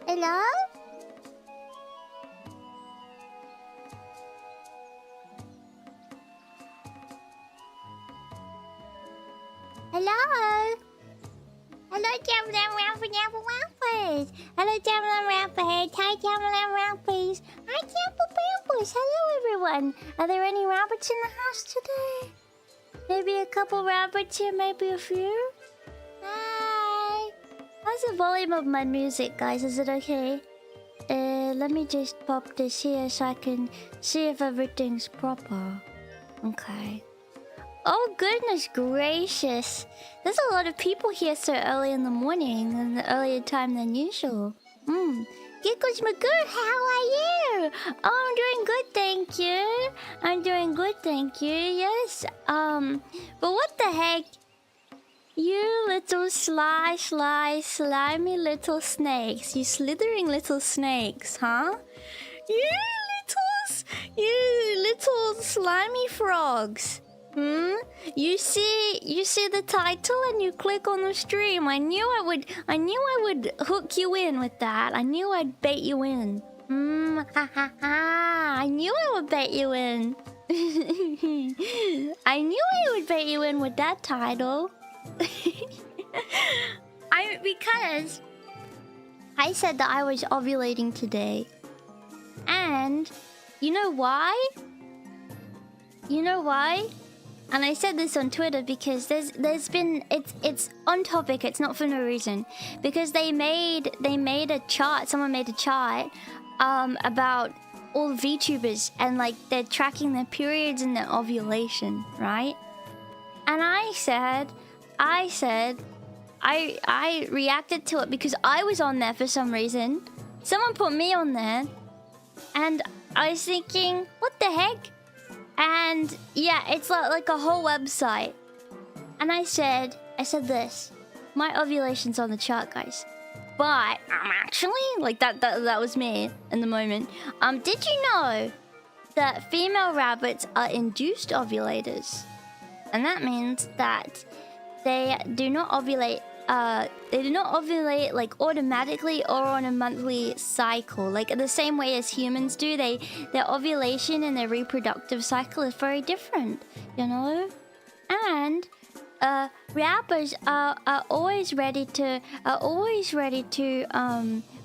Hello? Hello? Hello, Jamlan Rampers. Hello, Jamlan Rampers. Hi, Jamlan Rampers. Hi, Jamlan Rampers. Hello, everyone. Are there any rabbits in the house today? Maybe a couple rabbits here, maybe a few? Hi. How's the volume of my music, guys? Is it okay? Let me just pop this here so I can see if everything's proper. Okay. Oh, goodness gracious. There's a lot of people here so early in the morning, and an earlier time than usual. Giggles McGurk, how are you? Oh, I'm doing good, thank you. I'm doing good, thank you. Yes. But what the heck? You little slimy little snakes. You slithering little snakes, huh? You little slimy frogs. Hmm? You see the title and you click on the stream. I knew I would hook you in with that. I knew I'd bait you in. Ha ha ha. I knew I would bait you in. I knew I would bait you in with that title. Because I said that I was ovulating today. And you know why? You know why? And I said this on Twitter because there's been it's on topic, it's not for no reason. Because they made a chart, someone made a chart about all VTubers and like they're tracking their periods and their ovulation, right? And I reacted to it because I was on there for some reason. Someone put me on there and I was thinking, what the heck? And yeah, it's like a whole website. And I said this. My ovulation's on the chart, guys. But I'm actually like that was me in the moment. Did you know that female rabbits are induced ovulators? And that means that they do not ovulate like automatically or on a monthly cycle, like the same way as humans do. Their ovulation and their reproductive cycle is very different, you know. And rappers are always ready to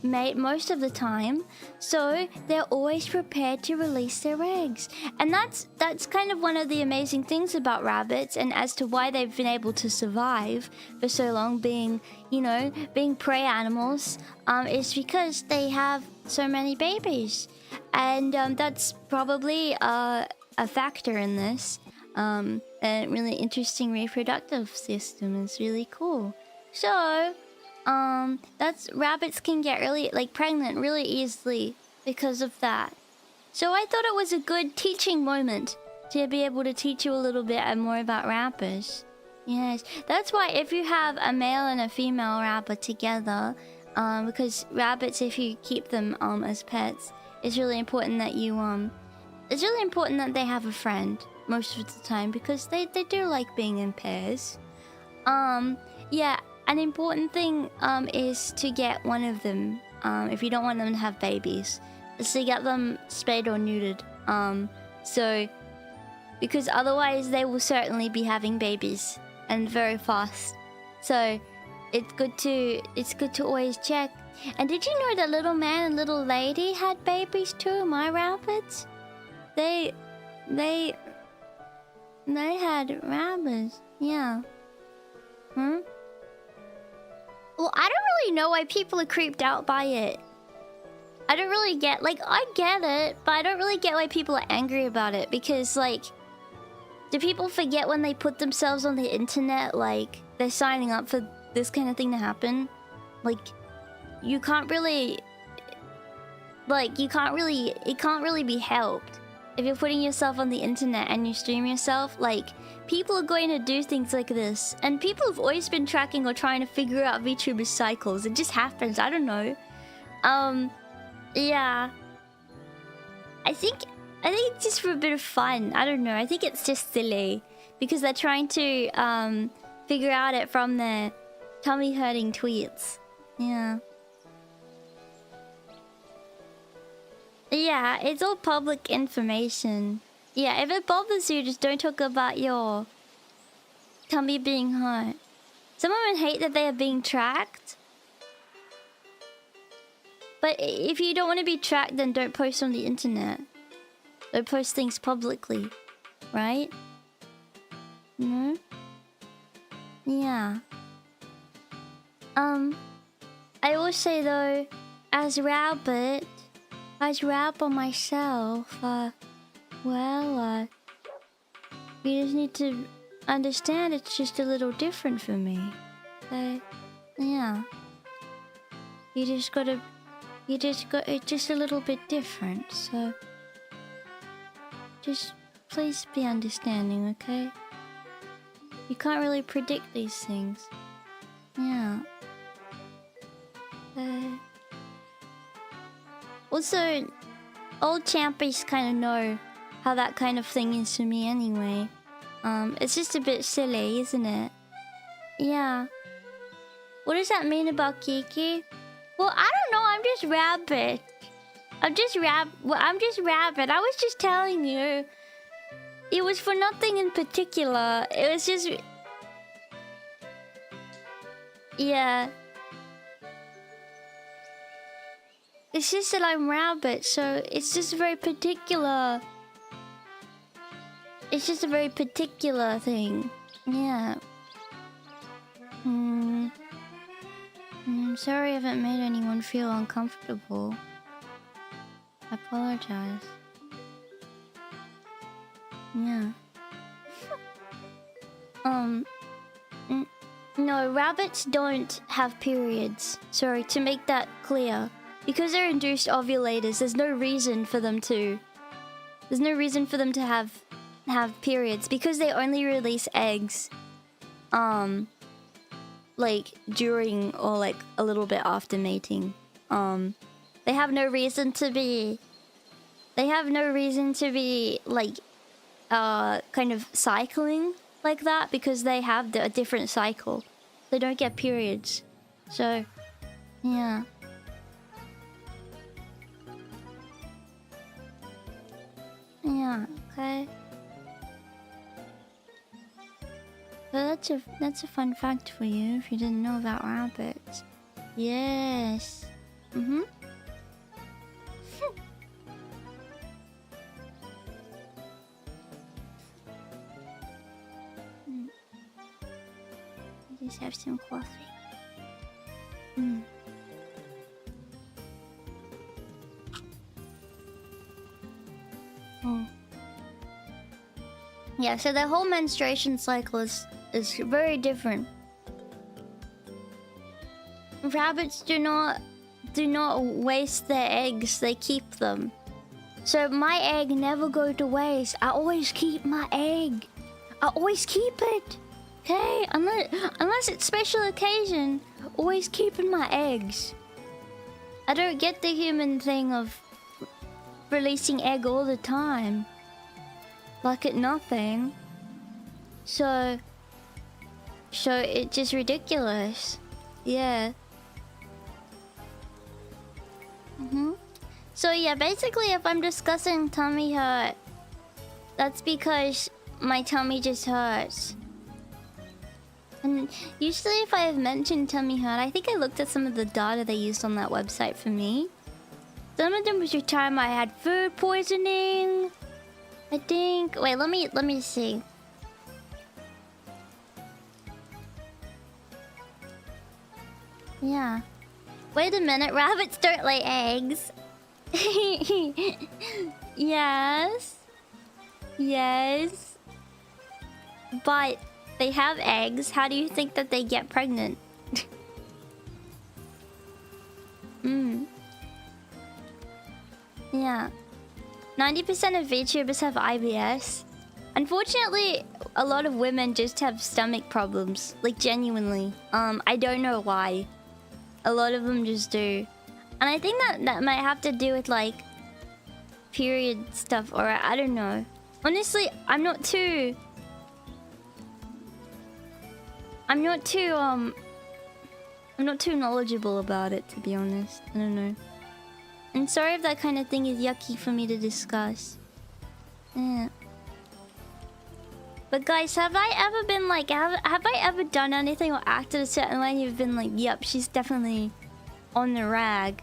mate most of the time, so they're always prepared to release their eggs. And that's kind of one of the amazing things about rabbits, and as to why they've been able to survive for so long, being prey animals, is because they have so many babies. And that's probably a factor in this. A really interesting reproductive system is really cool. So that's rabbits can get really pregnant really easily because of that. So I thought it was a good teaching moment to be able to teach you a little bit more about rabbits. Yes, that's why if you have a male and a female rabbit together, because rabbits, if you keep them as pets, it's really important that they have a friend most of the time, because they do like being in pairs. Yeah, an important thing is to get one of them, if you don't want them to have babies, is to get them spayed or neutered. So because otherwise they will certainly be having babies, and very fast. So it's good to always check. And did you know that little man and little lady had babies too? My rabbits, they had rabbits. Yeah. Well, I don't really know why people are creeped out by it. I don't really get, I get it, but I don't really get why people are angry about it. Because, do people forget when they put themselves on the internet, they're signing up for this kind of thing to happen? You can't really... it can't really be helped. If you're putting yourself on the internet and you stream yourself, people are going to do things like this. And people have always been tracking or trying to figure out VTuber cycles. It just happens, I don't know. Yeah. I think it's just for a bit of fun. I don't know. I think it's just silly. Because they're trying to figure out it from their tummy hurting tweets. Yeah. Yeah, it's all public information. Yeah, if it bothers you, just don't talk about your tummy being hurt. Some women hate that they are being tracked. But if you don't want to be tracked, then don't post on the internet. Don't post things publicly, right? Hmm? Yeah. I will say though, as Rabba myself, you just need to understand it's just a little different for me. Yeah. It's just a little bit different, so just please be understanding, okay? You can't really predict these things. Yeah. Also, old champions kind of know how that kind of thing is to me anyway. It's just a bit silly, isn't it? Yeah. What does that mean about Kiki? Well, I don't know. I'm just rabbit. I'm just rabbit. I was just telling you. It was for nothing in particular. It was just... Yeah. It's just that I'm rabbit, so it's just very particular. It's just a very particular thing. Yeah. I'm sorry I haven't made anyone feel uncomfortable. I apologize. Yeah. No, rabbits don't have periods. Sorry, to make that clear. Because they're induced ovulators, there's no reason for them to... There's no reason for them to have periods. Because they only release eggs. Like, during or like a little bit after mating. They have no reason to be... They have no reason to be, like... kind of cycling like that because they have a different cycle. They don't get periods. So, yeah. Yeah, okay. So that's a fun fact for you if you didn't know about rabbits. Yes. Mm-hmm. Just have some coffee. Oh. Yeah, so the whole menstruation cycle is very different. Rabbits do not waste their eggs, they keep them. So my egg never go to waste. I always keep my egg. I always keep it. Okay, unless it's special occasion, always keeping my eggs. I don't get the human thing of releasing egg all the time. Like it nothing. So it's just ridiculous. Yeah. So yeah, basically if I'm discussing tummy hurt, that's because my tummy just hurts. And usually if I have mentioned tummy hurt, I think I looked at some of the data they used on that website for me. Some of them was your time I had food poisoning. I think... Wait, let me see. Yeah. Wait a minute, rabbits don't lay eggs. Yes. Yes. But... they have eggs. How do you think that they get pregnant? Yeah. 90% of VTubers have IBS. Unfortunately, a lot of women just have stomach problems. Like, genuinely. I don't know why. A lot of them just do. And I think that might have to do with, like, period stuff. Or I don't know. Honestly, I'm not too knowledgeable about it, to be honest. I don't know. I'm sorry if that kind of thing is yucky for me to discuss. Yeah. But guys, have I ever been like, have I ever done anything or acted a certain way and you've been like, yep, she's definitely on the rag?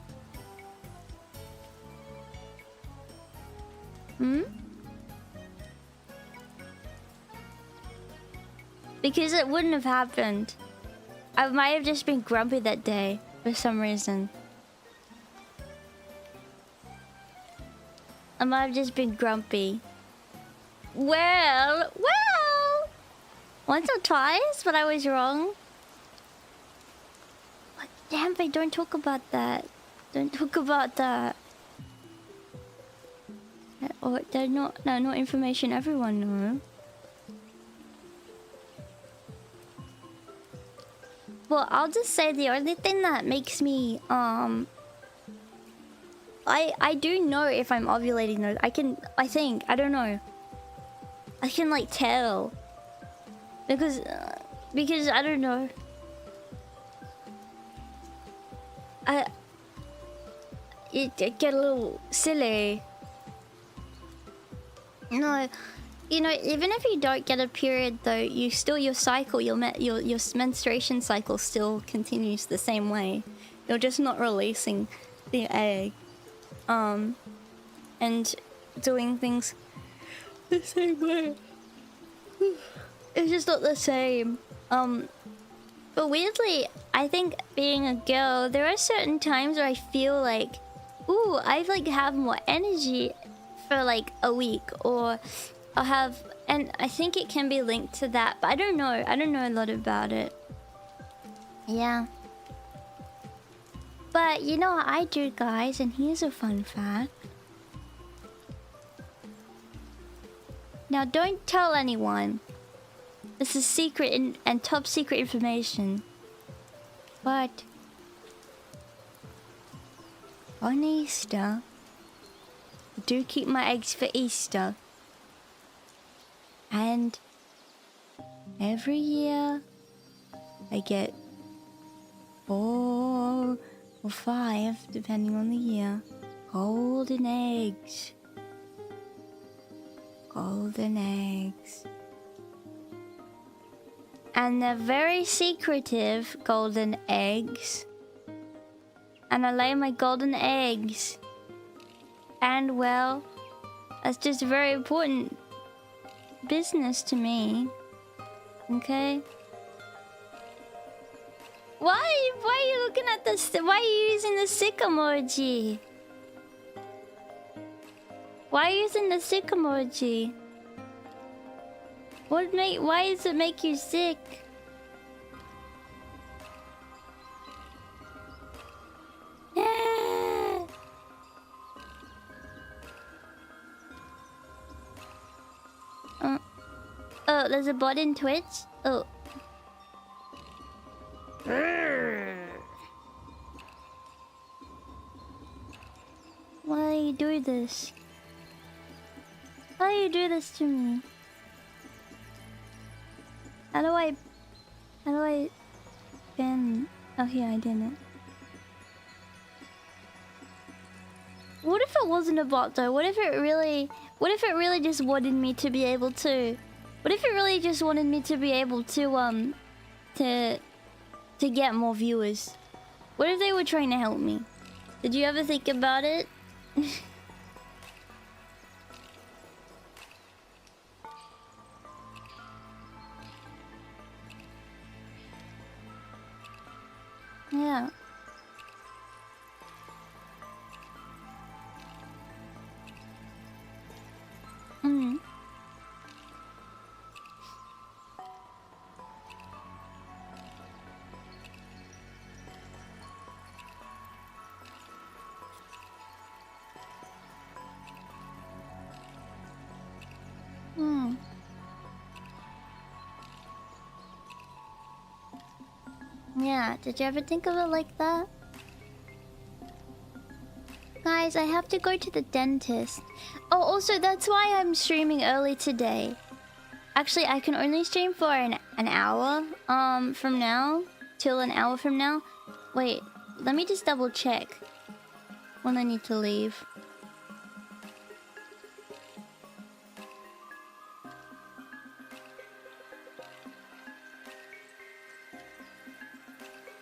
Because it wouldn't have happened. I might have just been grumpy that day for some reason. I might have just been grumpy. Well... Once or twice, but I was wrong. But damn it, don't talk about that. Don't talk about that. Or they're not information everyone knows. Well, I'll just say the only thing that makes me I do know if I'm ovulating though. I don't know. I can like tell. because I don't know. It get a little silly. No, you know, even if you don't get a period, though, you still your cycle, your menstruation cycle still continues the same way. You're just not releasing the egg, and doing things the same way. It's just not the same. But weirdly, I think being a girl, there are certain times where I feel like, ooh, I like have more energy for like a week, or I'll have, and I think it can be linked to that, but I don't know a lot about it. Yeah. But you know what I do, guys, and here's a fun fact. Now don't tell anyone. This is secret and top secret information. But on Easter, I do keep my eggs for Easter. And every year I get 4 or 5, depending on the year, golden eggs. Golden eggs. And they're very secretive golden eggs. And I lay my golden eggs. And well, that's just very important business to me. Okay? Why are you looking at this? Why are you using the sick emoji? Why are you using the sick emoji? Why does it make you sick? Oh, there's a bot in Twitch? Oh. Why do you do this? Why do you do this to me? How do I ban? Oh, here, I didn't. What if it wasn't a bot though? What if it really just wanted me to be able to? What if it really just wanted me to be able to get more viewers? What if they were trying to help me? Did you ever think about it? Yeah. Yeah, did you ever think of it like that? Guys, I have to go to the dentist. Oh, also, that's why I'm streaming early today. Actually, I can only stream for an hour from now. Till an hour from now. Wait, let me just double check when I need to leave.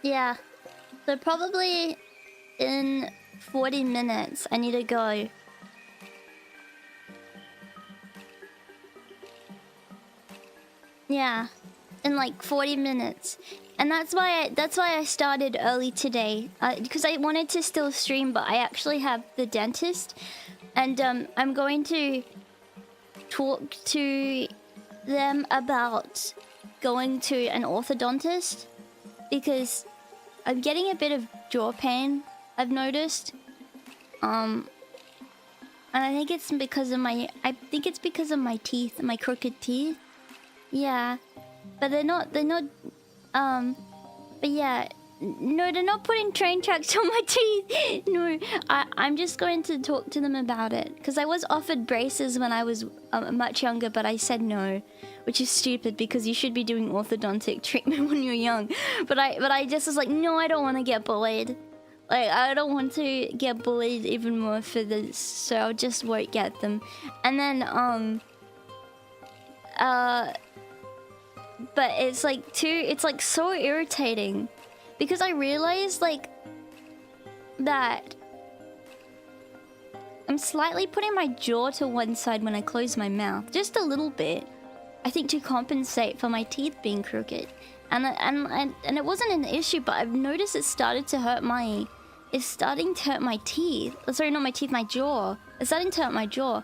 Yeah, so probably in 40 minutes I need to go. Yeah, in like 40 minutes. And that's why I started early today, because I wanted to still stream, but I actually have the dentist, and I'm going to talk to them about going to an orthodontist, because I'm getting a bit of jaw pain, I've noticed. And I think it's because of my teeth, my crooked teeth. Yeah. But they're not but yeah, No, they're not putting train tracks on my teeth. No, I'm just going to talk to them about it. Because I was offered braces when I was much younger, but I said no. Which is stupid because you should be doing orthodontic treatment when you're young. But I just was like, no, I don't want to get bullied. Like, I don't want to get bullied even more for this. So I just won't get them. And then, but it's like so irritating. Because I realized, like, that I'm slightly putting my jaw to one side when I close my mouth. Just a little bit. I think to compensate for my teeth being crooked. And it wasn't an issue, but I've noticed it's starting to hurt my teeth. Sorry, not my teeth, my jaw. It's starting to hurt my jaw.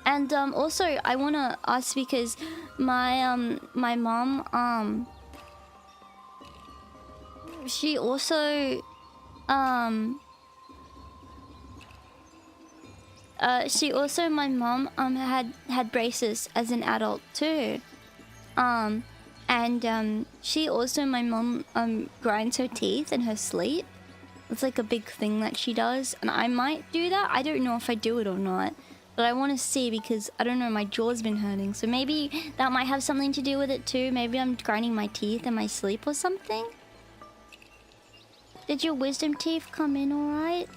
And also, I want to ask because my mom, she also my mom had braces as an adult too. She also, my mom grinds her teeth in her sleep. It's like a big thing that she does, and I might do that. I don't know if I do it or not, but I want to see because I don't know, my jaw's been hurting, so maybe that might have something to do with it too. Maybe I'm grinding my teeth in my sleep or something. Did your wisdom teeth come in alright?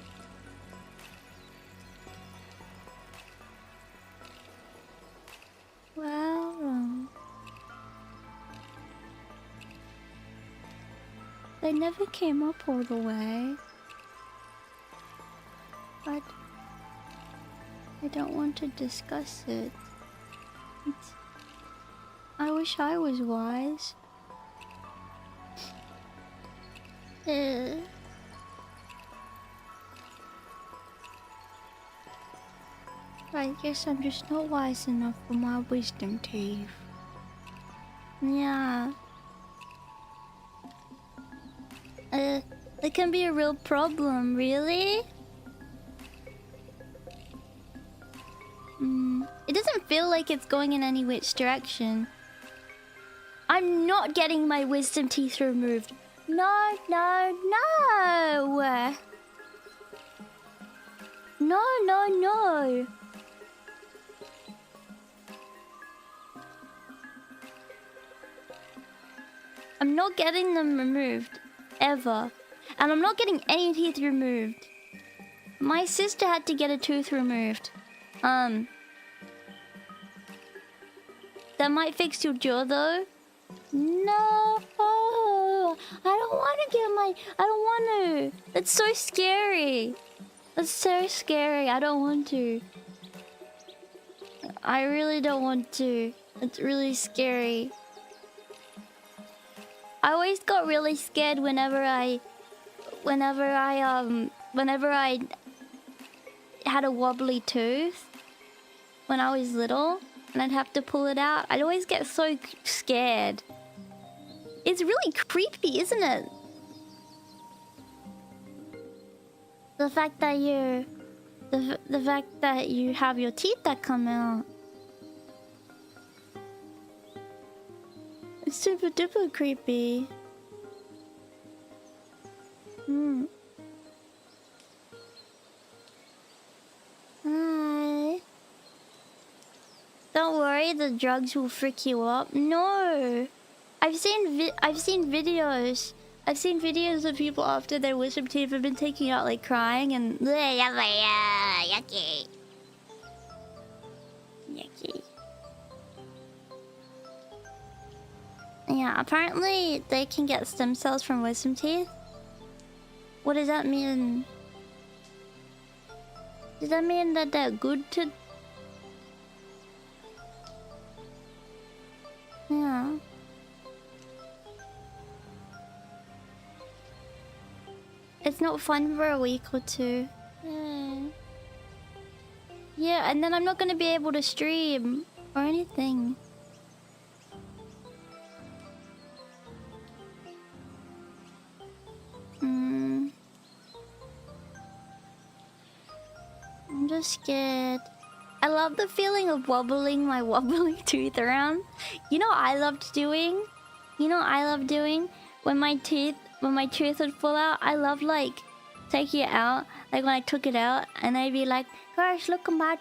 Well, they never came up all the way. But I don't want to discuss it. I wish I was wise. I guess I'm just not wise enough for my wisdom teeth. Yeah. That can be a real problem, really? It doesn't feel like it's going in any which direction. I'm not getting my wisdom teeth removed. No, no, no! No, no, no! I'm not getting them removed. Ever. And I'm not getting any teeth removed. My sister had to get a tooth removed. That might fix your jaw though. No, I don't want to get my. I don't want to. That's so scary. That's so scary. I don't want to. I really don't want to. It's really scary. I always got really scared whenever I had a wobbly tooth when I was little and I'd have to pull it out. I'd always get so scared. It's really creepy, isn't it? The fact that you have your teeth that come out. It's super duper creepy. Hi. Don't worry, the drugs will freak you up. No, I've seen videos. I've seen videos of people after their wisdom teeth have been taking out like crying and yucky. Yucky. Yeah, apparently they can get stem cells from wisdom teeth. What does that mean? Does that mean that they're good to... Yeah. It's not fun for a week or two. Yeah, and then I'm not gonna be able to stream or anything. I'm just scared. I love the feeling of wobbling my wobbly tooth around. You know what I loved doing? When my teeth when my tooth would fall out, I love like taking it out. Like when I took it out, and I'd be like, "Gosh, look at my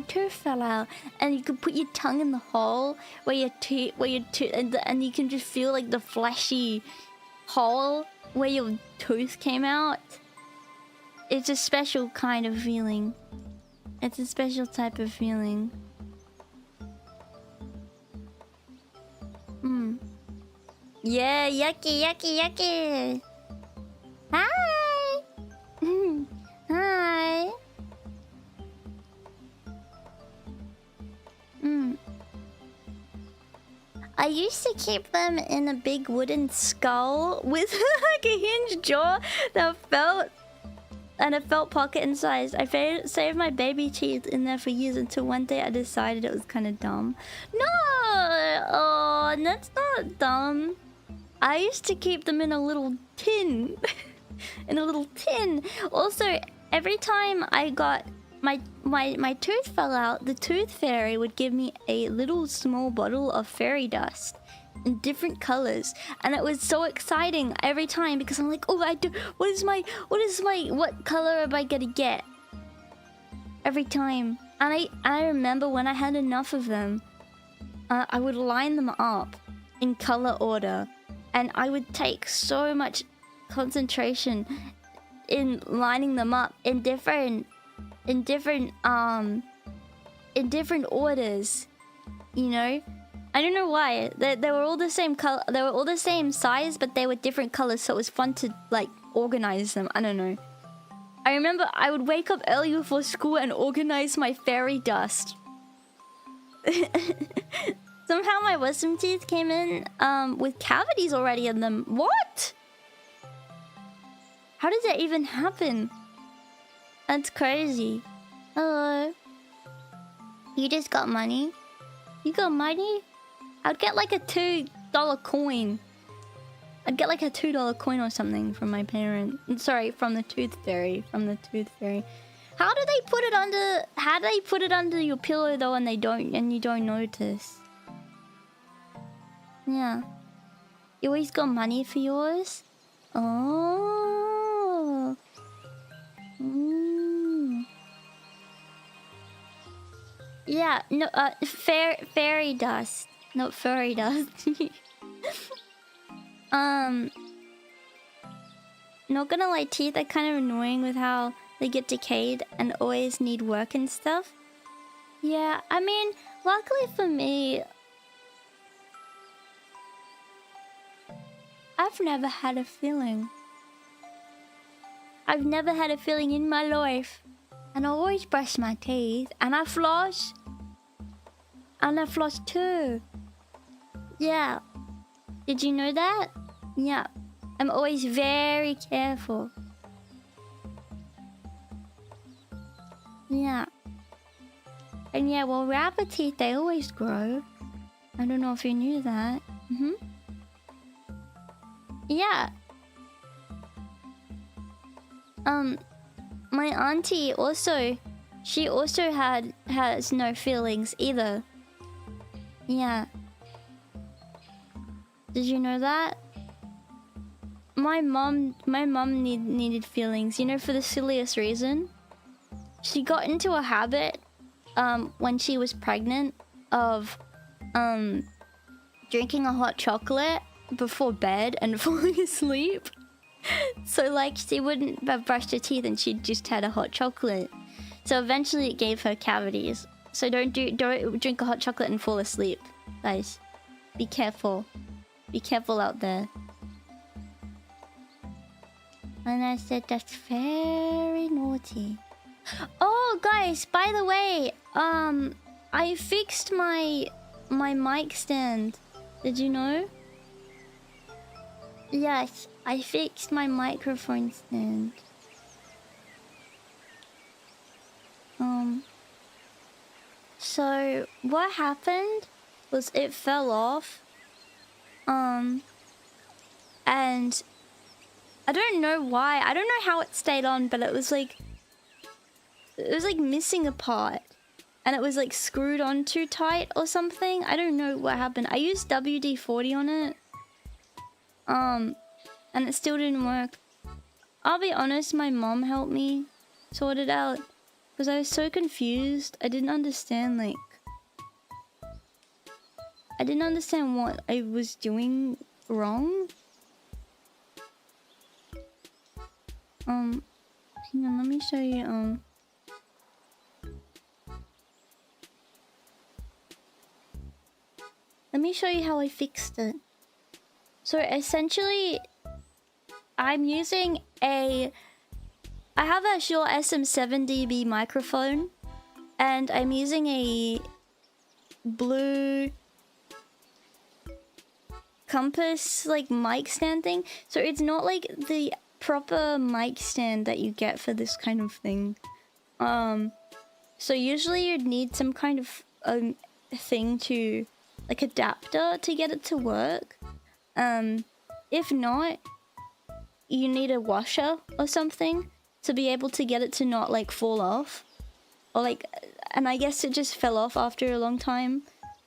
tooth fell out." And you could put your tongue in the hole where your tooth, and you can just feel like the fleshy hole where your tooth came out. It's a special kind of feeling. It's a special type of feeling. Yeah, yucky. Hi. Hi. I used to keep them in a big wooden skull with like a hinged jaw that felt and a felt pocket inside. I saved my baby teeth in there for years until one day I decided it was kind of dumb. No, oh, that's not dumb. I used to keep them in a little tin. In a little tin. Also, every time I got my tooth fell out, the tooth fairy would give me a little small bottle of fairy dust in different colors, and it was so exciting every time because I'm like, oh, what color am I gonna get every time? And I remember when I had enough of them, I would line them up in color order, and I would take so much concentration in lining them up in different orders, you know. I don't know why. They were all the same color. They were all the same size, but they were different colors, so it was fun to like organize them. I don't know. I remember I would wake up early before school and organize my fairy dust. Somehow my wisdom teeth came in with cavities already in them. What? How did that even happen? That's crazy. Hello. You just got money? You got money? I'd get like a $2 coin. I'd get like a $2 coin or something from my parents. Sorry, from the tooth fairy. How do they put it under? How do they put it under your pillow though, and you don't notice? Yeah. You always got money for yours? Oh. Yeah, no, fairy dust. Not furry dust. Not gonna lie, teeth are kind of annoying with how they get decayed and always need work and stuff. Yeah, I mean, luckily for me, I've never had a feeling. I've never had a feeling in my life. And I always brush my teeth. And I floss. And I floss too. Yeah. Did you know that? Yeah. I'm always very careful. Yeah. And yeah, well, rabbit teeth, they always grow. I don't know if you knew that. Yeah. My auntie also, she also has no feelings either. Yeah. Did you know that? My mom needed feelings, you know, for the silliest reason. She got into a habit when she was pregnant of drinking a hot chocolate before bed and falling asleep. So like she wouldn't have brushed her teeth and she just had a hot chocolate. So eventually it gave her cavities. So don't drink a hot chocolate and fall asleep, guys. Be careful. Be careful out there. And I said that's very naughty. Oh guys, by the way, I fixed my mic stand. Did you know? Yes, I fixed my microphone stand. So what happened was it fell off. And I don't know why. I don't know how it stayed on, but it was like missing a part. And it was like screwed on too tight or something. I don't know what happened. I used WD-40 on it. and it still didn't work. I'll be honest, my mom helped me sort it out because I was so confused. I didn't understand, like, I didn't understand what I was doing wrong. Hang on, let me show you, let me show you how I fixed it. So essentially, I'm using I have a Shure SM7 dB microphone, and I'm using a blue compass like mic stand thing. So it's not like the proper mic stand that you get for this kind of thing. So usually you'd need some kind of thing to, like, adapter to get it to work. If not, you need a washer or something to be able to get it to not, like, fall off. Or, like, and I guess it just fell off after a long time.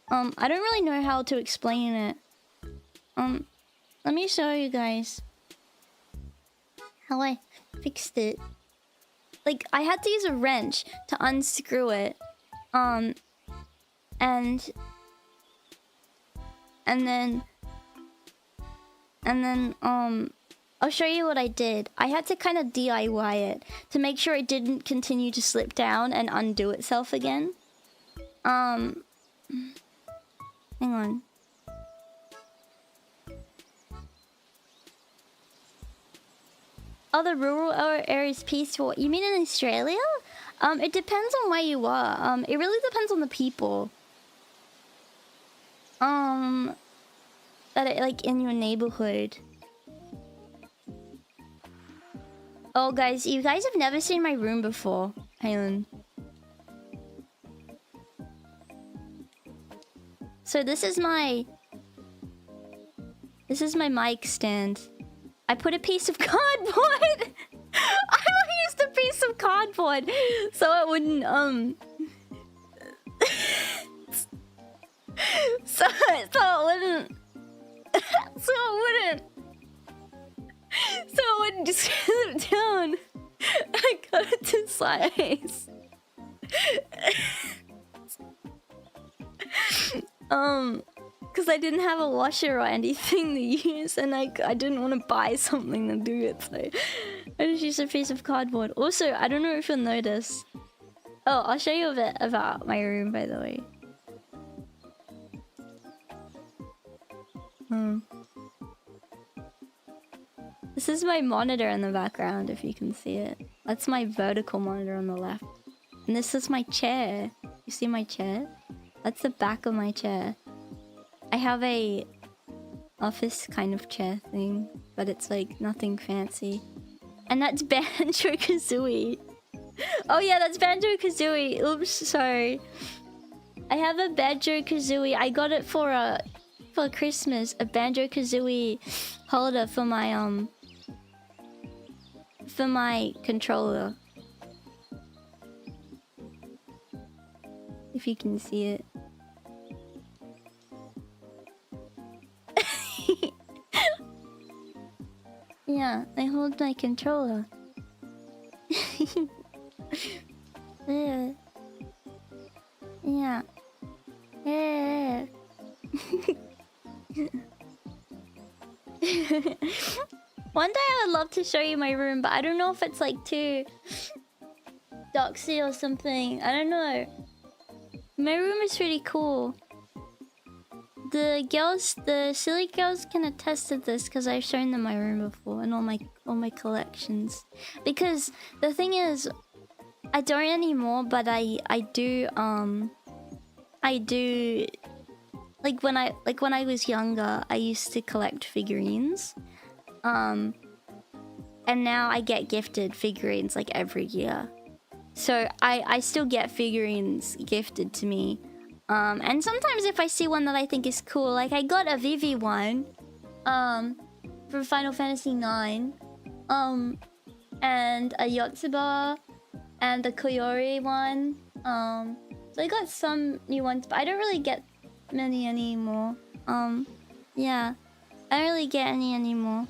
I don't really know how to explain it. Let me show you guys how I fixed it. Like, I had to use a wrench to unscrew it. And then I'll show you what I did. I had to kind of DIY it to make sure it didn't continue to slip down and undo itself again. Hang on. Oh, the rural area is peaceful. You mean in Australia? It depends on where you are. It really depends on the people. That are, like, in your neighborhood. Oh, guys, you guys have never seen my room before. Hang on. So this is my mic stand. I put a piece of cardboard. I used a piece of cardboard so it wouldn't so it wouldn't just slip down. I cut it to size. Because I didn't have a washer or anything to use, and I didn't want to buy something to do it, so I just used a piece of cardboard. Also, I don't know if you'll notice. Oh, I'll show you a bit about my room, by the way. This is my monitor in the background, if you can see it. That's my vertical monitor on the left. And this is my chair. You see my chair? That's the back of my chair. I have a office kind of chair thing, but it's like nothing fancy. And that's Banjo-Kazooie. Oh yeah, that's Banjo-Kazooie. Oops, sorry. I have a Banjo-Kazooie. I got it for Christmas, a Banjo-Kazooie holder for my controller. If you can see it. Yeah, I hold my controller. Yeah. Yeah. Yeah. One day I would love to show you my room, but I don't know if it's like too doxy or something. I don't know. My room is pretty cool. The silly girls can attest to this because I've shown them my room before and all my collections. Because the thing is, I don't anymore, but I do like when I was younger, I used to collect figurines. And now I get gifted figurines like every year. So I still get figurines gifted to me. And sometimes if I see one that I think is cool, like I got a Vivi one for Final Fantasy IX, and a Yotsuba and a Koyori one. So I got some new ones, but I don't really get many anymore. Yeah, I don't really get any anymore.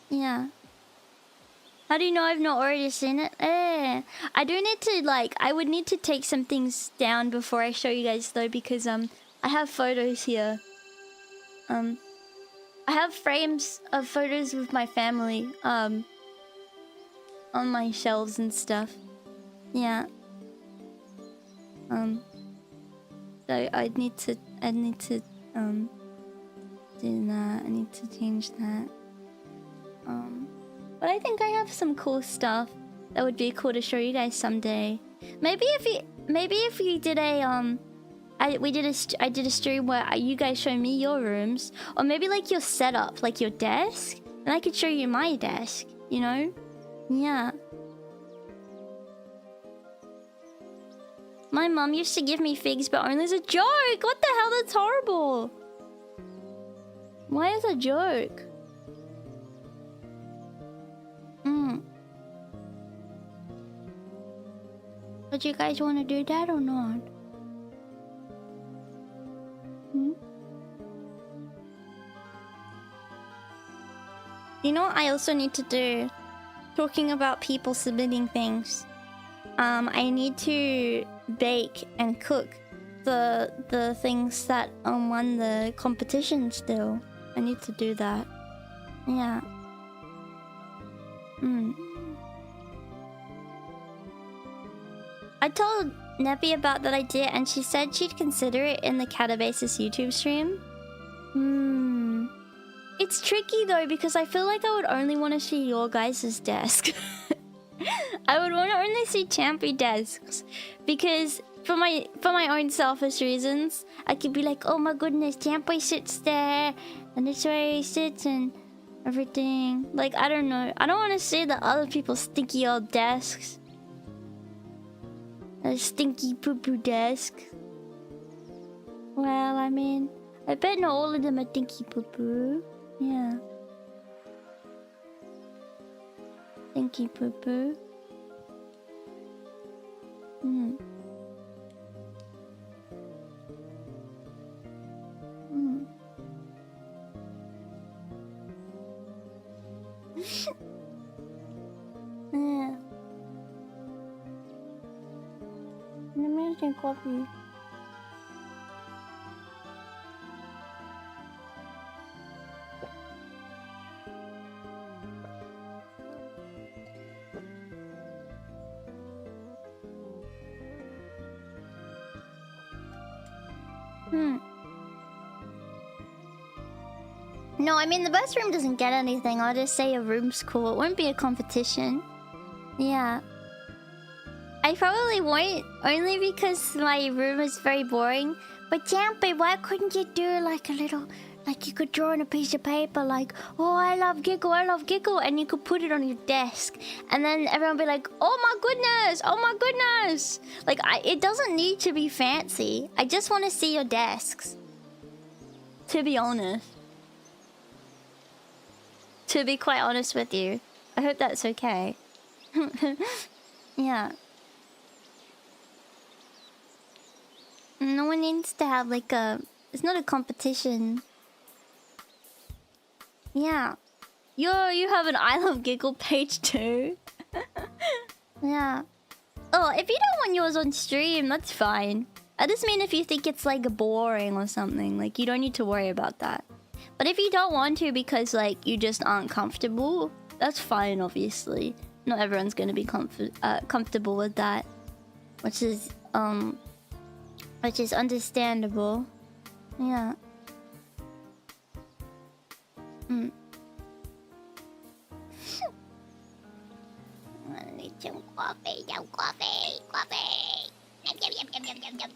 Yeah. How do you know I've not already seen it? I do need to, like, I would need to take some things down before I show you guys though, because I have photos here. I have frames of photos with my family on my shelves and stuff. Yeah. So I need to do that. I need to change that. But I think I have some cool stuff that would be cool to show you guys someday. Maybe if you did a I did a stream where you guys show me your rooms, or maybe like your setup, like your desk, and I could show you my desk. You know? Yeah. My mom used to give me figs, but only as a joke. What the hell? That's horrible. Why is a joke? But you guys want to do that or not? You know what I also need to do? Talking about people submitting things. I need to bake and cook the things that won the competition still. I need to do that. Yeah. I told Neppy about that idea and she said she'd consider it in the Catabasis YouTube stream. It's tricky though, because I feel like I would only want to see your guys' desk. I would want to only see Champy desks, because for my own selfish reasons, I could be like, oh my goodness, Champy sits there, and this way he sits and everything. Like, I don't know. I don't want to see the other people's stinky old desks. A stinky poo-poo desk. Well, I mean, I bet not all of them are stinky poo-poo. Yeah. Stinky poo-poo. Yeah. An amazing coffee. No, I mean, the best room doesn't get anything. I'll just say a room's cool. It won't be a competition. Yeah. I probably won't, only because my room is very boring. But Champy, why couldn't you do like a little... Like you could draw on a piece of paper like, oh, I love Giggle, and you could put it on your desk. And then everyone would be like, oh my goodness, oh my goodness. Like, it doesn't need to be fancy. I just want to see your desks. To be honest. To be quite honest with you. I hope that's okay. Yeah. No one needs to have like a... It's not a competition. Yeah. You have an I Love Giggle page too. Yeah. Oh, if you don't want yours on stream, that's fine. I just mean if you think it's like boring or something. Like, you don't need to worry about that. But if you don't want to because like you just aren't comfortable, that's fine, obviously. Not everyone's gonna be comfortable with that. Which is understandable. Yeah. I need some coffee, coffee. Yum, yum, yum, yum, yum, yum.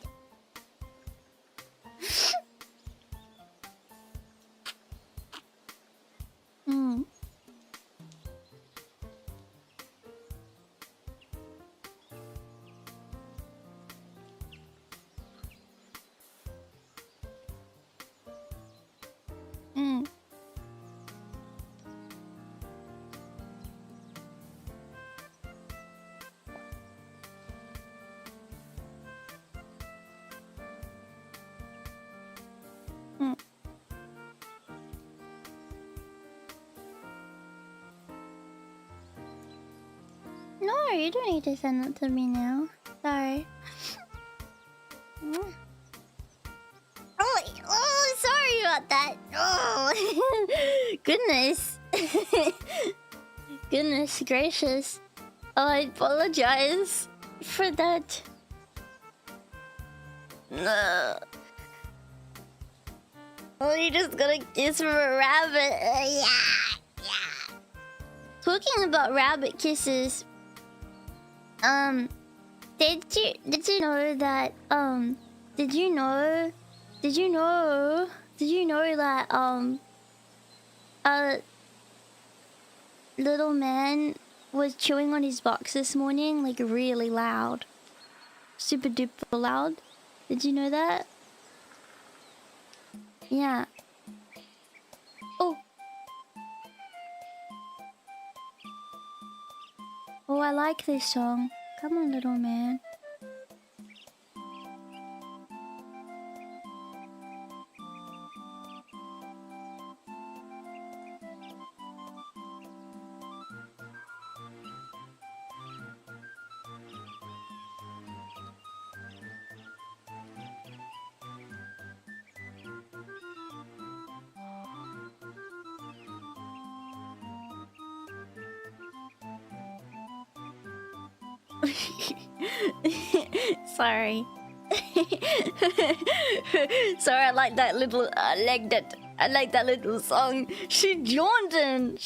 No, you don't need to send it to me now. Sorry. Oh, sorry about that. Oh, goodness. Goodness gracious. Oh, I apologize for that. No. Oh, you just got a kiss from a rabbit. Yeah. Talking about rabbit kisses. Did you know that did you know that a little man was chewing on his box this morning, like really loud, super duper loud? Did you know that? Yeah. Oh. Oh, I like this song. Come on, little man. Sorry. Sorry, I like that little. I like that little song. She jaunting.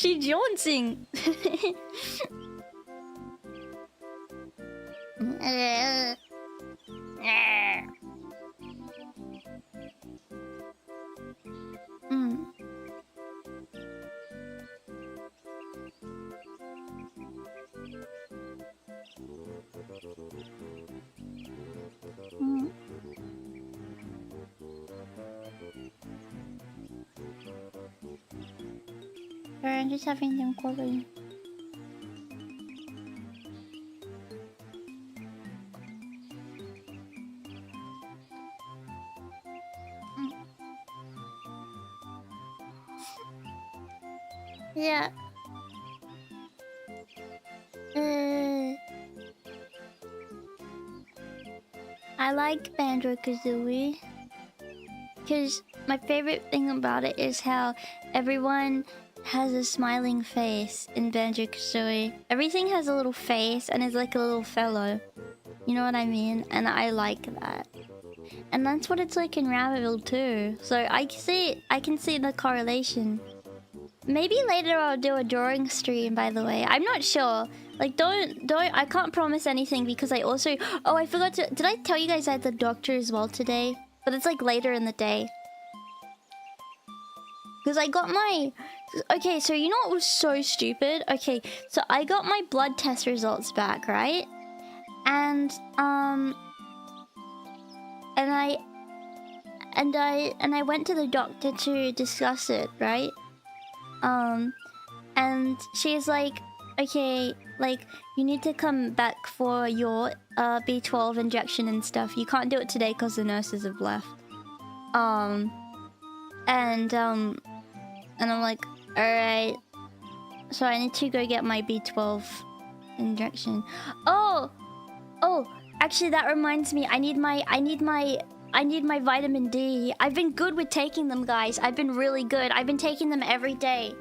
Sorry, I'm just having them coffee. Yeah. I like Banjo-Kazooie because my favorite thing about it is how everyone has a smiling face in Banjo-Kazooie. Everything has a little face and is like a little fellow. You know what I mean? And I like that. And that's what it's like in Rabbitville too. So I can see the correlation. Maybe later I'll do a drawing stream, by the way. I'm not sure. Like, I can't promise anything because I also... Oh, I forgot to... Did I tell you guys I had the doctor as well today? But it's like later in the day. Because I got my... Okay, so you know what was so stupid? Okay, so I got my blood test results back, right? And I went to the doctor to discuss it, right? And she's like, okay, like, you need to come back for your B12 injection and stuff. You can't do it today because the nurses have left. And I'm like, alright. So I need to go get my B12 injection. Oh, actually that reminds me, I need my vitamin D. I've been good with taking them, guys. I've been really good. I've been taking them every day.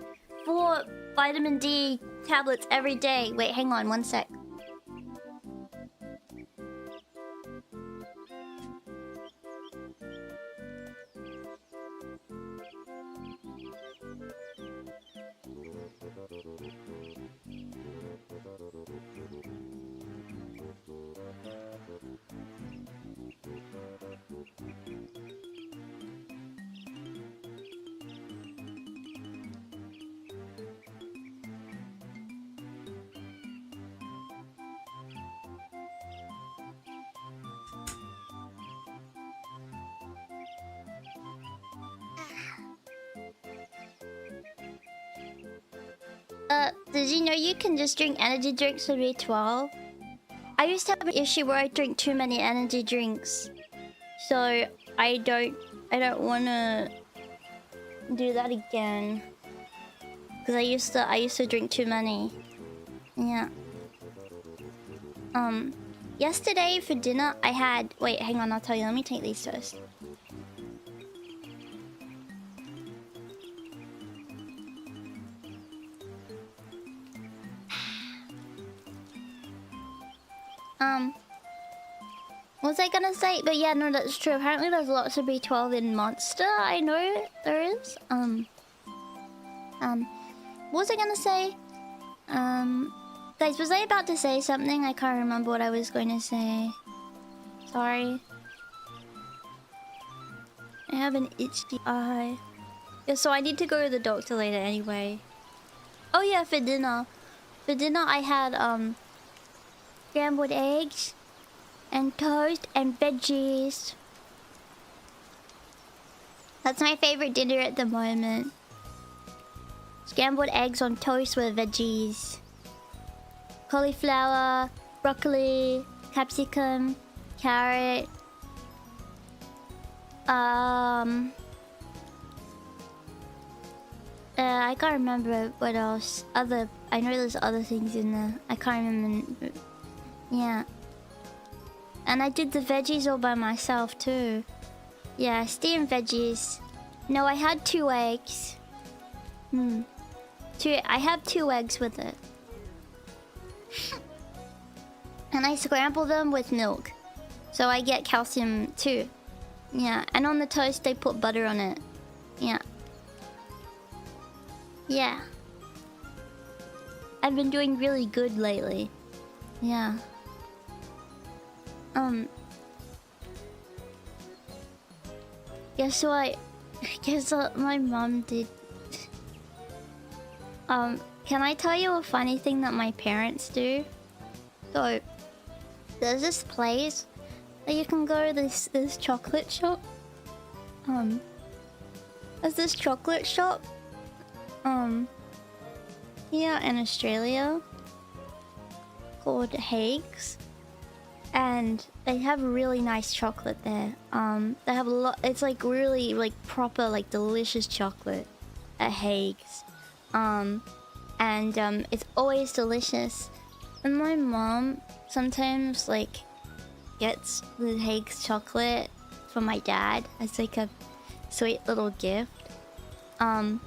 4 vitamin D tablets every day. Wait, hang on 1 sec. Did you know you can just drink energy drinks for B12? I used to have an issue where I drink too many energy drinks. So I don't wanna do that again. Cause I used to drink too many. Yeah. Yesterday for dinner I had... Wait, hang on, I'll tell you. Let me take these first. What was I gonna say? But yeah, no, that's true. Apparently there's lots of B12 in Monster. I know there is. What was I gonna say? Guys, was I about to say something? I can't remember what I was going to say. Sorry. I have an itchy eye. Yeah, so I need to go to the doctor later anyway. Oh yeah, for dinner. For dinner I had, scrambled eggs and toast and veggies. That's my favorite dinner at the moment. Scrambled eggs on toast with veggies. Cauliflower, broccoli, capsicum, carrot. I can't remember what else. I know there's other things in there. I can't remember. Yeah. And I did the veggies all by myself too. Yeah, steamed veggies. No, I had 2 eggs. I have 2 eggs with it. And I scramble them with milk. So I get calcium too. Yeah, and on the toast they put butter on it. Yeah. Yeah. I've been doing really good lately. Yeah. Guess what? Guess what my mom did? Can I tell you a funny thing that my parents do? So, there's this place that you can go to this chocolate shop. There's this chocolate shop. Here in Australia called Hague's. And they have really nice chocolate there. They have a lot. It's like really like proper like delicious chocolate at Hague's. It's always delicious. And my mom sometimes like gets the Hague's chocolate for my dad as like a sweet little gift. And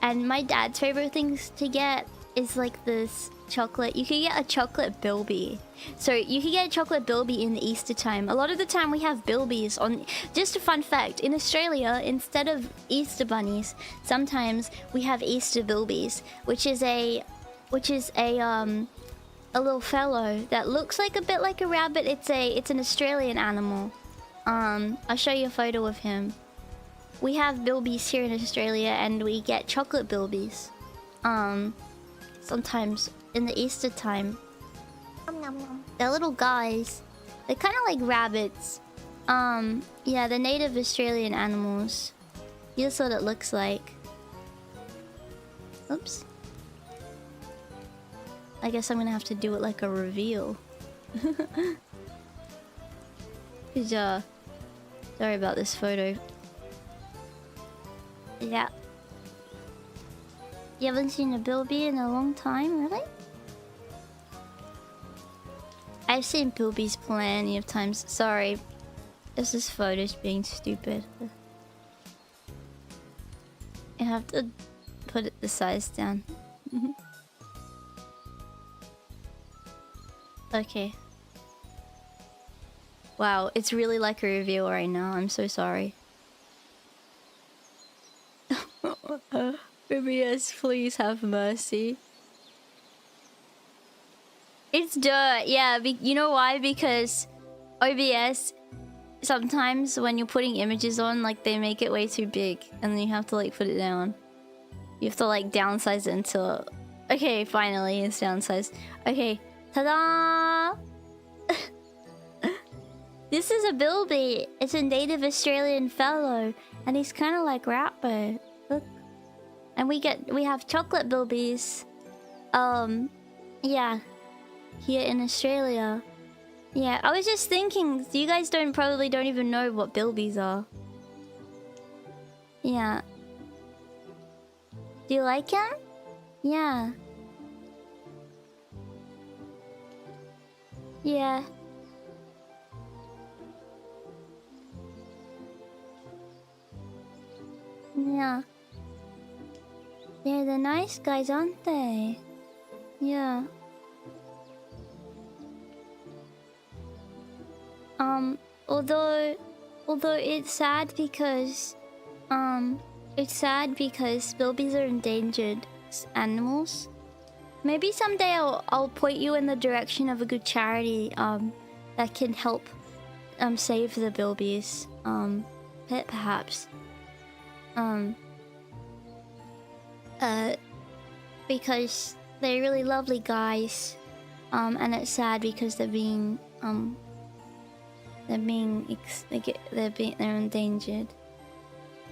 my dad's favorite things to get is like this chocolate. You can get a chocolate bilby. So you can get a chocolate bilby in the Easter time. A lot of the time we have bilbies on. Just a fun fact, in Australia, instead of Easter bunnies, sometimes we have Easter bilbies, which is a little fellow that looks like a bit like a rabbit. It's an Australian animal. I'll show you a photo of him. We have bilbies here in Australia, and we get chocolate bilbies. Sometimes in the Easter time. They're little guys. They're kind of like rabbits. Yeah, they're native Australian animals. Here's what it looks like. Oops. I guess I'm gonna have to do it like a reveal. Sorry about this photo. Yeah. You haven't seen a bilby in a long time, really? I've seen bilbies plenty of times. Sorry. This photo's being stupid. I have to put the size down. Okay. Wow, it's really like a reveal right now. I'm so sorry. OBS, please have mercy. It's dirt, yeah. You know why? Because OBS, sometimes when you're putting images on, like they make it way too big, and then you have to like put it down. You have to like downsize it until. Okay, finally it's downsized. Okay, ta-da! This is a bilby. It's a native Australian fellow, and he's kind of like Rabba. Look, and we have chocolate bilbies. Yeah, here in Australia. Yeah, I was just thinking, you guys probably don't even know what bilbies are. Yeah. Do you like him? Yeah. Yeah. Yeah. Yeah, they're nice guys, aren't they? Yeah. Although it's sad because bilbies are endangered animals. Maybe someday I'll point you in the direction of a good charity that can help save the bilbies. Perhaps. Because they're really lovely guys. And it's sad because they're endangered.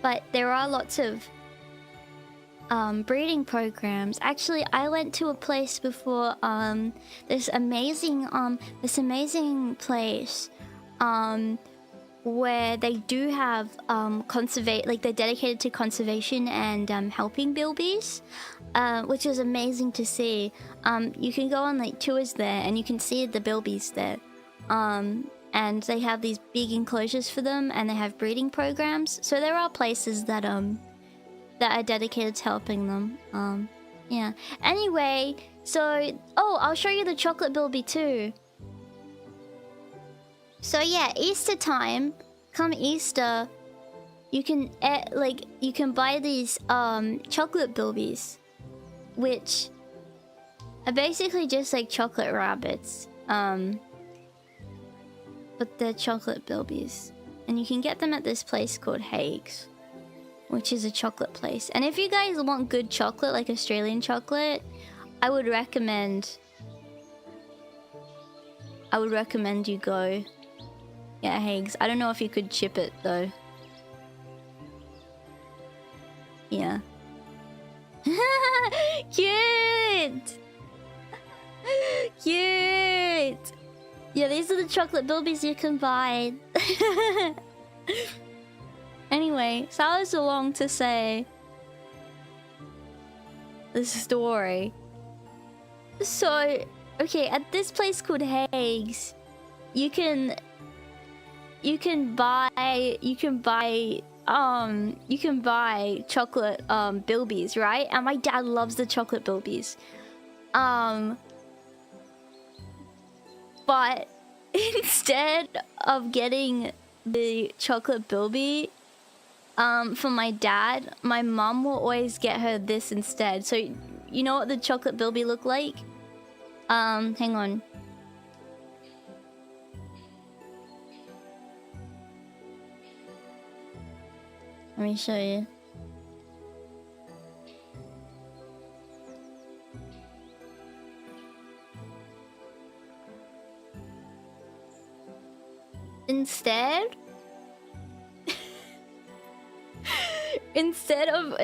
But there are lots of breeding programs. Actually, I went to a place before, this amazing place where they do have they're dedicated to conservation and helping bilbies, which is amazing to see. You can go on like tours there and you can see the bilbies there. And they have these big enclosures for them, and they have breeding programs. So there are places that are dedicated to helping them. Yeah. Anyway, so I'll show you the chocolate bilby too. So yeah, Easter time, come Easter, you can buy these chocolate bilbies, which are basically just like chocolate rabbits. But they're chocolate bilbies. And you can get them at this place called Hague's, which is a chocolate place. And if you guys want good chocolate, like Australian chocolate, I would recommend you go. Yeah, Hague's. I don't know if you could chip it though. Yeah. Cute! Cute! Yeah, these are the chocolate bilbies you can buy. Anyway, so that was long to say the story. So, okay, at this place called Hague's, you can buy chocolate bilbies, right? And my dad loves the chocolate bilbies. But instead of getting the chocolate bilby for my dad, my mom will always get her this instead. So you know what the chocolate bilby look like? Hang on. Let me show you. Instead of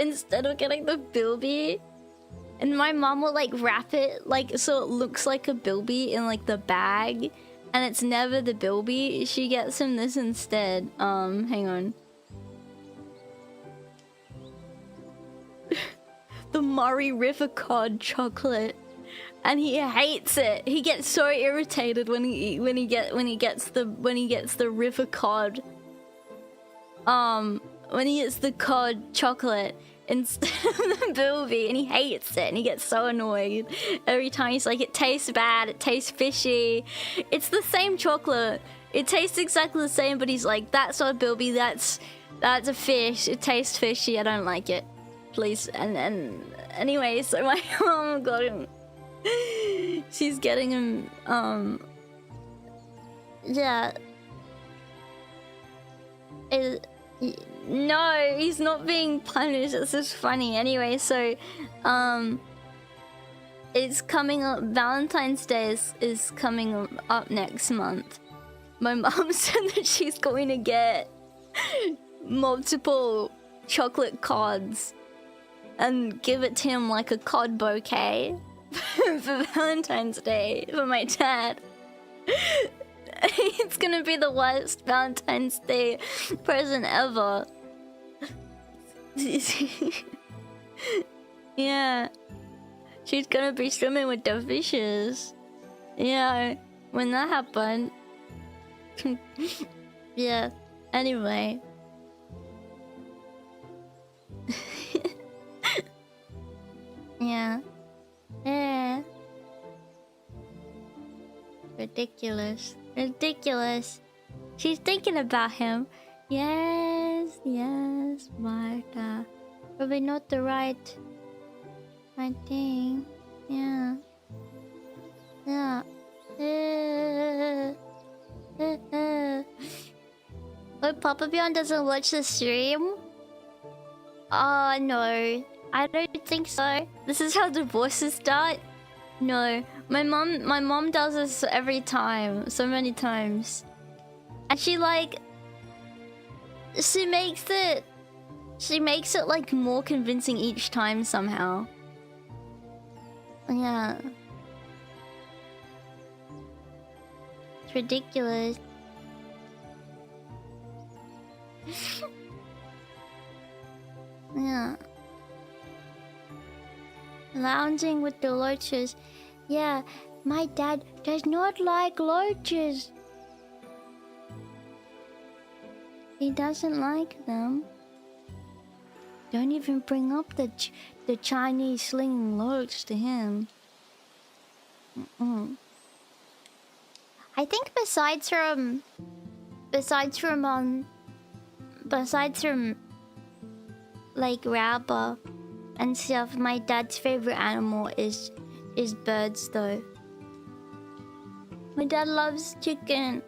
getting the bilby, and my mom will like wrap it like so it looks like a bilby in like the bag, and it's never the bilby. She gets him this instead. Hang on. The Murray River cod chocolate. And he hates it. He gets so irritated when he gets the river cod. When he gets the cod chocolate instead of the bilby, and he hates it, and he gets so annoyed every time. He's like, it tastes bad, it tastes fishy. It's the same chocolate. It tastes exactly the same, but he's like, that's not a bilby, that's a fish. It tastes fishy. I don't like it. Please. And anyway, so my mom got him. She's getting him, yeah. No, he's not being punished. It's just funny. Anyway, so, it's coming up. Valentine's Day is coming up next month. My mom said that she's going to get multiple chocolate cods and give it to him like a cod bouquet. For Valentine's Day for my dad. It's gonna be the worst Valentine's Day present ever. Yeah. She's gonna be swimming with the fishes. Yeah. when that happened. Yeah. Anyway. Yeah. Yeah. Ridiculous. Ridiculous. She's thinking about him. Yes, yes, Martha. Probably not the right thing. Yeah. Yeah. But Papa Pyon doesn't watch the stream? Oh no, I don't think so. This is how divorces start? No, my mom does this every time, so many times. And she makes it like more convincing each time somehow. Yeah. It's ridiculous. Yeah. Lounging with the loaches. Yeah, my dad does not like loaches. He doesn't like them. Don't even bring up the Chinese slinging loach to him. I think besides from like rabba and stuff, my dad's favorite animal is birds though. My dad loves chicken.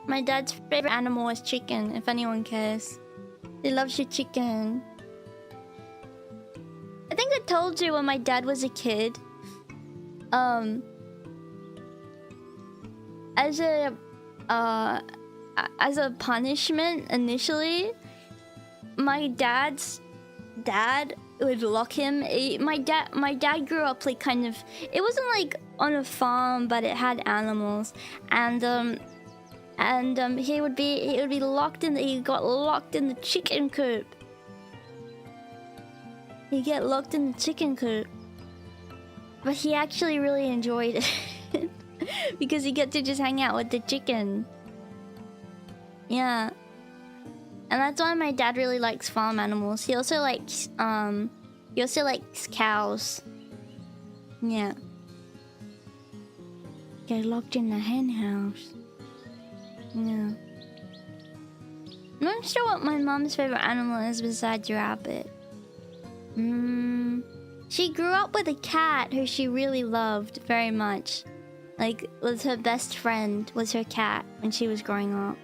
My dad's favorite animal is chicken, if anyone cares. He loves your chicken. I think I told you when my dad was a kid. As a punishment initially, my dad's dad would lock him. My dad grew up like kind of. It wasn't like on a farm, but it had animals, and he would be locked in. He got locked in the chicken coop. He'd get locked in the chicken coop, but he actually really enjoyed it because he get to just hang out with the chicken. Yeah. And that's why my dad really likes farm animals. He also likes cows. Yeah. Get locked in the hen house. Yeah. I'm not sure what my mom's favorite animal is besides rabbit. She grew up with a cat who she really loved very much. Like, was her best friend was her cat when she was growing up.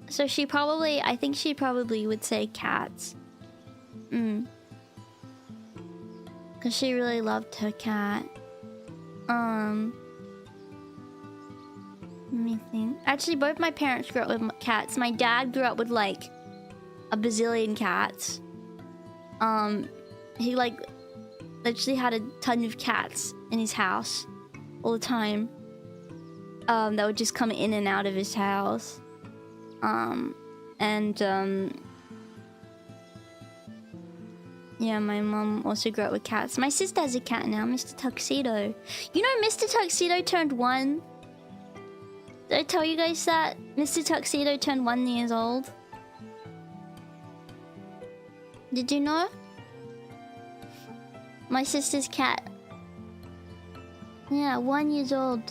So I think she probably would say cats. Cause she really loved her cat. Let me think. Actually, both my parents grew up with cats. My dad grew up with like a bazillion cats. He like literally had a ton of cats in his house all the time. That would just come in and out of his house. Yeah, my mom also grew up with cats. My sister has a cat now, Mr. Tuxedo. You know, Mr. Tuxedo turned 1. Did I tell you guys that? Mr. Tuxedo turned 1 years old. Did you know? My sister's cat. Yeah, 1 years old.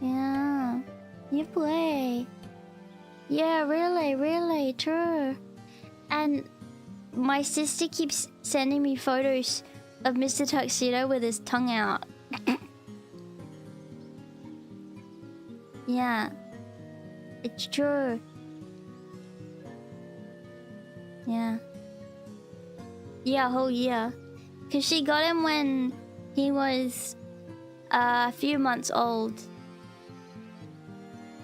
Yeah. You play. Yeah, really, true. And my sister keeps sending me photos of Mr. Tuxedo with his tongue out. Yeah. It's true. Yeah. Yeah, whole year. Cause she got him when he was a few months old.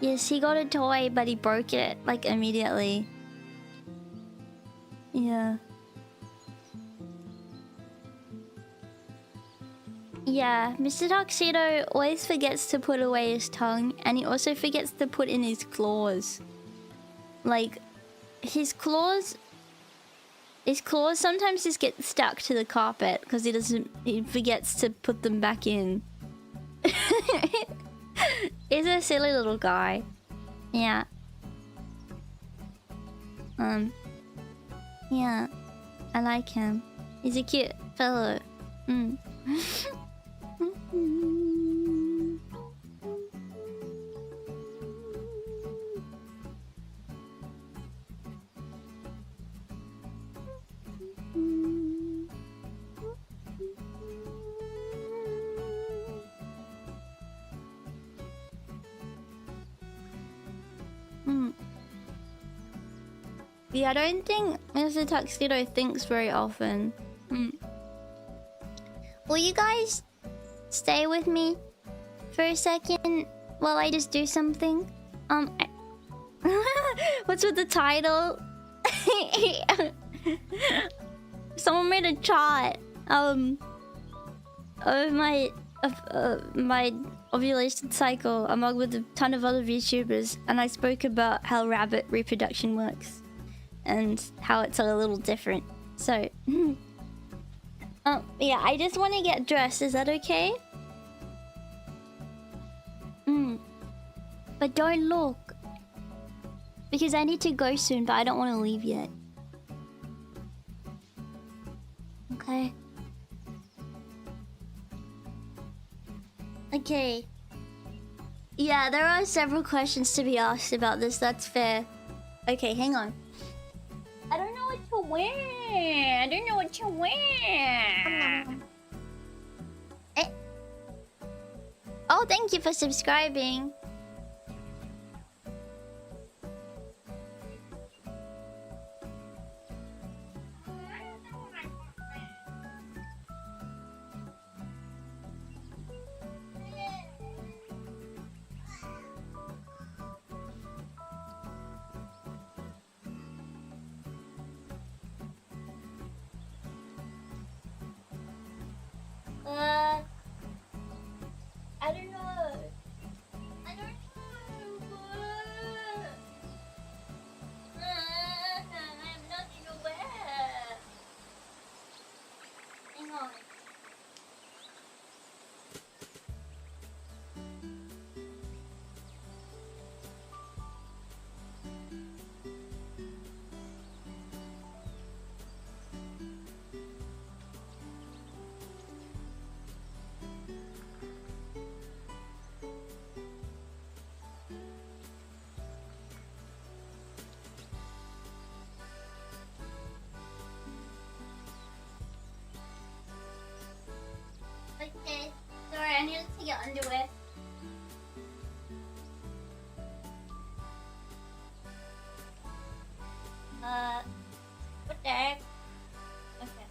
Yes, he got a toy, but he broke it, like, immediately. Yeah. Yeah, Mr. Tuxedo always forgets to put away his tongue, and he also forgets to put in his claws. Like, his claws His claws sometimes just get stuck to the carpet because he forgets to put them back in. He's a silly little guy. Yeah. Yeah. I like him. He's a cute fellow. Yeah, I don't think Mr. Tuxedo thinks very often. Will you guys stay with me for a second while I just do something? What's with the title? Someone made a chart of my ovulation cycle among with a ton of other VTubers, and I spoke about how rabbit reproduction works and how it's a little different. So yeah, I just want to get dressed. Is that okay? But don't look, because I need to go soon, but I don't want to leave yet. Okay. Okay. Yeah, there are several questions to be asked about this. That's fair. Okay, hang on. I don't know what to wear. I don't know what to wear. Oh, thank you for subscribing. I don't know. I don't know. I have nothing to wear. Hang on. Okay, sorry, I needed to get underwear. What the heck? Okay.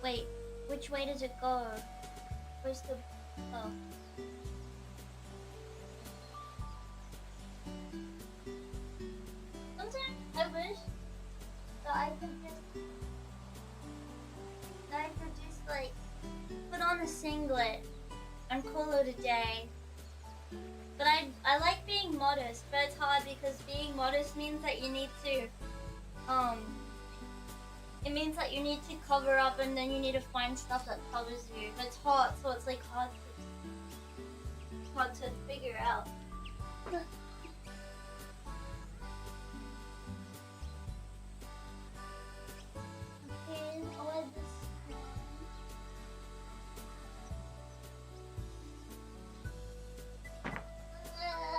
Wait, which way does it go? Where's the... oh. I wish that I could just like put on a singlet and call it a day. But I like being modest, but it's hard because being modest means that you need to it means that you need to cover up, and then you need to find stuff that covers you. But it's hot, so it's like hard to figure out.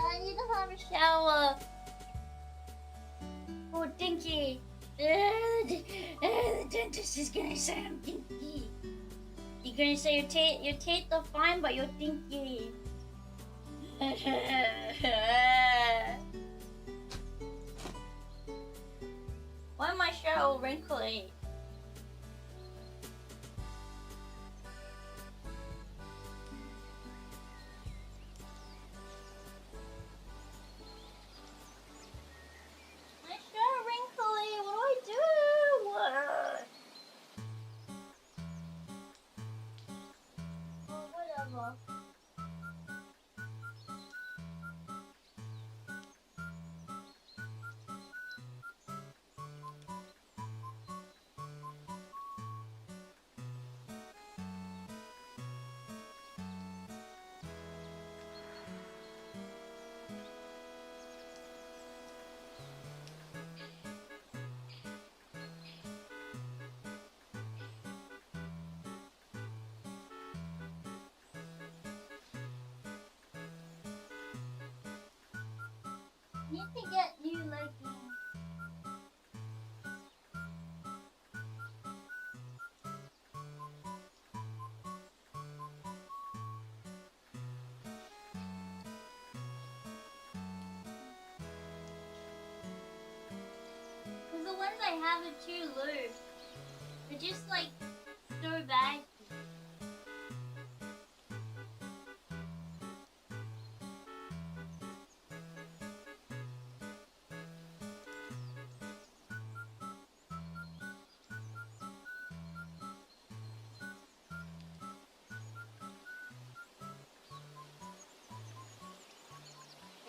I need to have a shower. Oh, Dinky. The dentist is gonna say I'm dinky. You're gonna say your teeth are fine, but you're dinky. Why am my shirt all wrinkly? Need to get new leggings. Cause the ones I have are too loose. They're just like so baggy.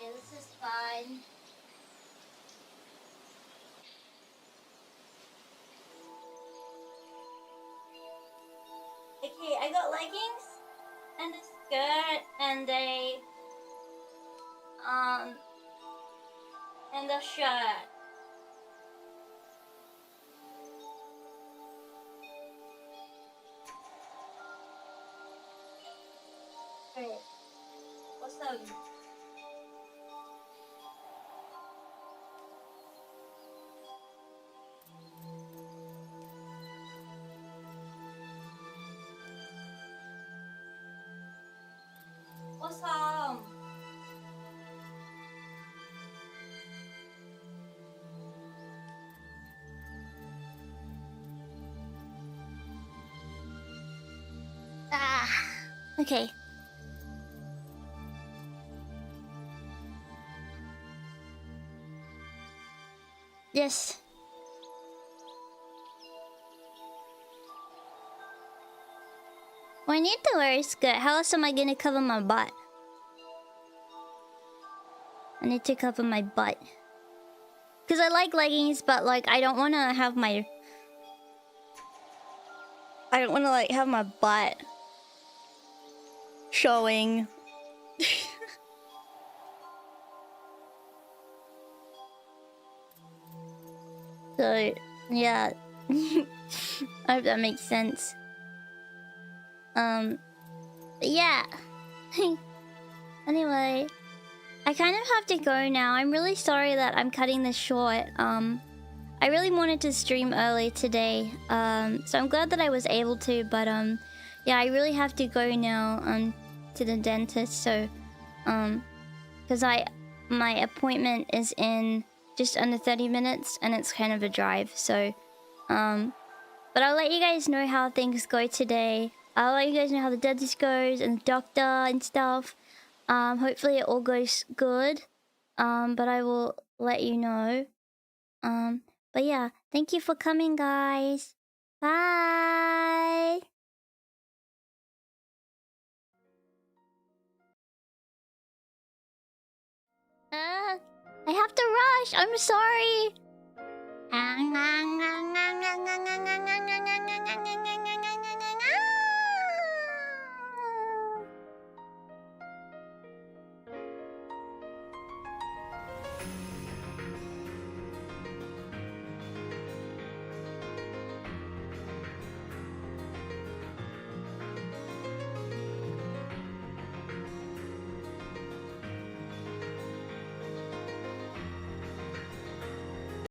Yeah, this is fine. Okay, I got leggings and a skirt and a shirt. Wait, what's up? What's up? Ah, okay. Yes. Well, I need to wear a skirt. How else am I gonna cover my butt? I need to cover my butt. Because I like leggings, but like I don't want to have my... I don't want to like have my butt showing. So, yeah. I hope that makes sense. Yeah. Anyway, I kind of have to go now. I'm really sorry that I'm cutting this short. I really wanted to stream early today. So I'm glad that I was able to, but yeah, I really have to go now to the dentist. So because my appointment is in just under 30 minutes and it's kind of a drive. So but I'll let you guys know how things go today. I'll let you guys know how the dentist goes and the doctor and stuff. Hopefully it all goes good. But I will let you know. But yeah, thank you for coming, guys. Bye. I have to rush. I'm sorry.